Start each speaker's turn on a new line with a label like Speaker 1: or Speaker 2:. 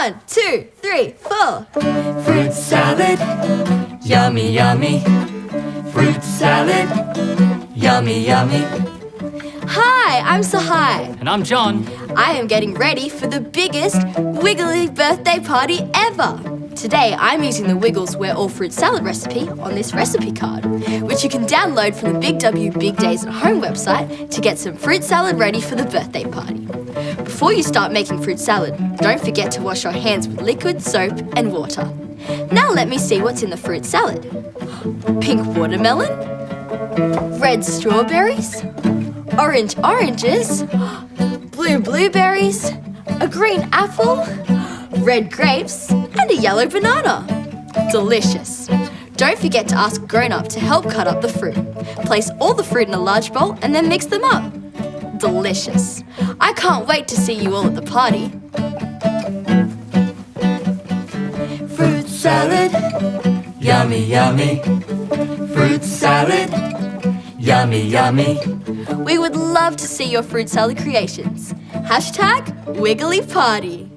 Speaker 1: 1, 2, 3, 4.
Speaker 2: Fruit salad, yummy, yummy. Fruit salad, yummy, yummy.
Speaker 1: Hi, I'm Sahai.
Speaker 3: And I'm John.
Speaker 1: I am getting ready for the biggest Wiggly birthday party ever. Today, I'm using the Wiggles We're All Fruit Salad recipe on this recipe card, which you can download from the Big W Big Days at Home website to get some fruit salad ready for the birthday party. Before you start making fruit salad, don't forget to wash your hands with liquid soap and water. Now let me see what's in the fruit salad. Pink watermelon, red strawberries, orange oranges, blue blueberries, a green apple, red grapes, and a yellow banana. Delicious. Don't forget to ask a grown-up to help cut up the fruit. Place all the fruit in a large bowl and then mix them up. Delicious. I can't wait to see you all at the party.
Speaker 2: Fruit salad, yummy, yummy. Fruit salad, yummy, yummy.
Speaker 1: We would love to see your fruit salad creations. #WigglyParty.